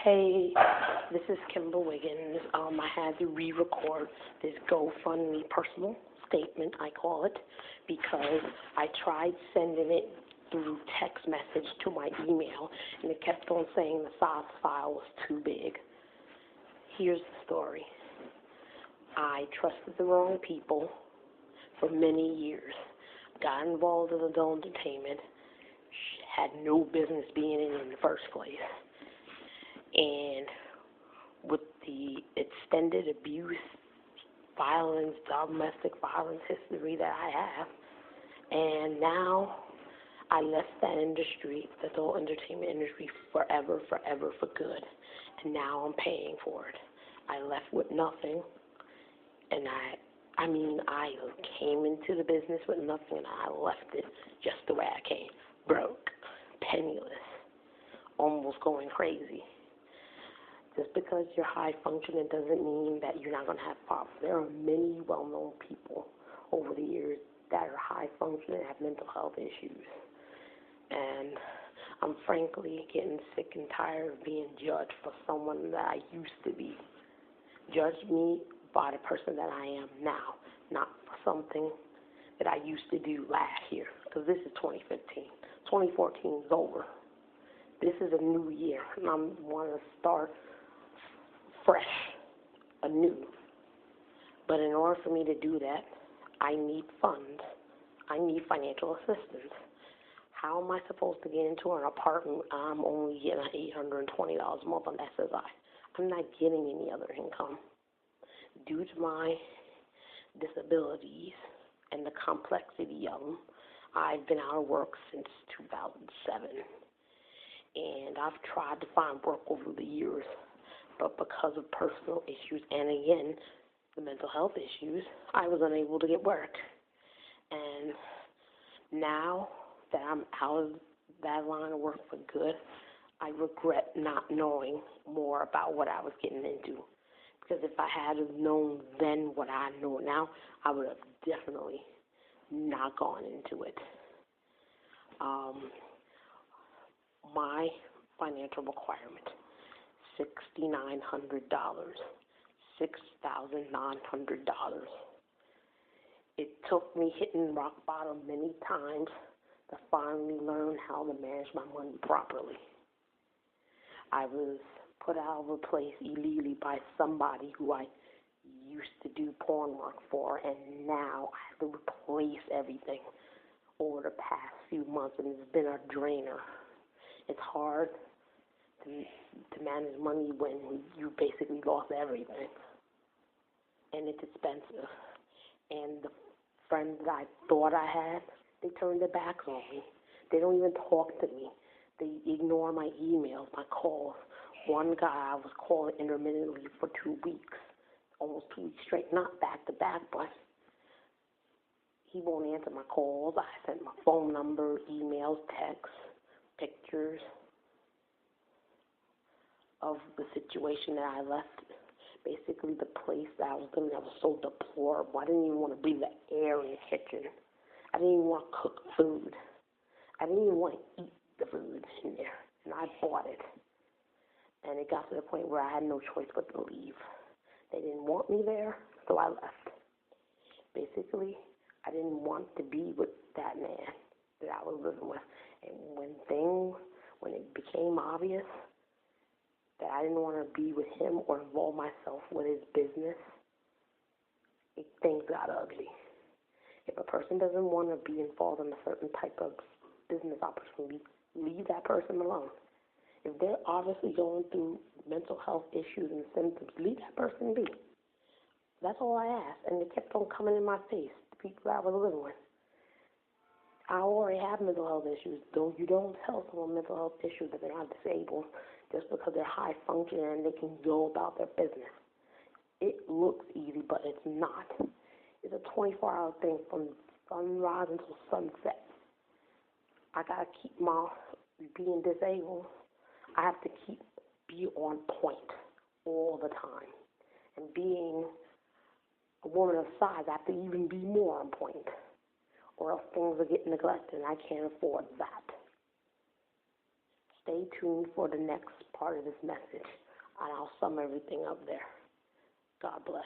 Hey, this is Kimber Wiggins. I had to re-record this GoFundMe personal statement, I call it, because I tried sending it through text message to my email, and it kept on saying the size file was too big. Here's the story. I trusted the wrong people for many years, got involved in adult entertainment, had no business being in the first place. And with the extended abuse, violence, domestic violence history that I have, and now I left that industry, the adult entertainment industry, forever for good, and now I'm paying for it. I left with nothing, and I came into the business with nothing, and I left it just the way I came, broke, penniless, almost going crazy. Just because you're high functioning doesn't mean that you're not going to have problems. There are many well-known people over the years that are high functioning and have mental health issues. And I'm frankly getting sick and tired of being judged for someone that I used to be. Judge me by the person that I am now, not for something that I used to do last year, because this is 2015. 2014 is over. This is a new year, and I want to start fresh, anew. But in order for me to do that, I need funds. I need financial assistance. How am I supposed to get into an apartment? I'm only getting $820 a month on SSI. I'm not getting any other income. Due to my disabilities and the complexity of them, I've been out of work since 2007. And I've tried to find work over the years, but because of personal issues and, again, the mental health issues, I was unable to get work. And now that I'm out of that line of work for good, I regret not knowing more about what I was getting into. Because if I had known then what I know now, I would have definitely not gone into it. My financial requirement, $6,900, $6,900. It took me hitting rock bottom many times to finally learn how to manage my money properly. I was put out of a place illegally by somebody who I used to do porn work for, and now I have to replace everything over the past few months, and it's been a drainer. It's hard to manage money when you basically lost everything, and it's expensive. And the friends that I thought I had, they turned their backs on me. They don't even talk to me. They ignore my emails, my calls. One guy I was calling intermittently for 2 weeks, almost 2 weeks straight, not back to back, but he won't answer my calls. I sent my phone number, emails, texts, pictures of the situation that I left. Basically, the place that I was living at was so deplorable. I didn't even want to breathe the air in the kitchen. I didn't even want to cook food. I didn't even want to eat the food in there, and I bought it. And it got to the point where I had no choice but to leave. They didn't want me there, so I left. Basically, I didn't want to be with that man that I was living with. And when it became obvious that I didn't want to be with him or involve myself with his business, things got ugly. If a person doesn't want to be involved in a certain type of business opportunity, leave that person alone. If they're obviously going through mental health issues and symptoms, leave that person be. That's all I asked, and they kept on coming in my face, the people that I was living with. I already have mental health issues. You don't tell someone mental health issues that they're not disabled just because they're high functioning and they can go about their business. It looks easy, but it's not. It's a 24-hour thing from sunrise until sunset. I got to keep my being disabled. I have to be on point all the time. And being a woman of size, I have to even be more on point, or else things are getting neglected, and I can't afford that. stay tuned for the next part of this message, and I'll sum everything up there. God bless.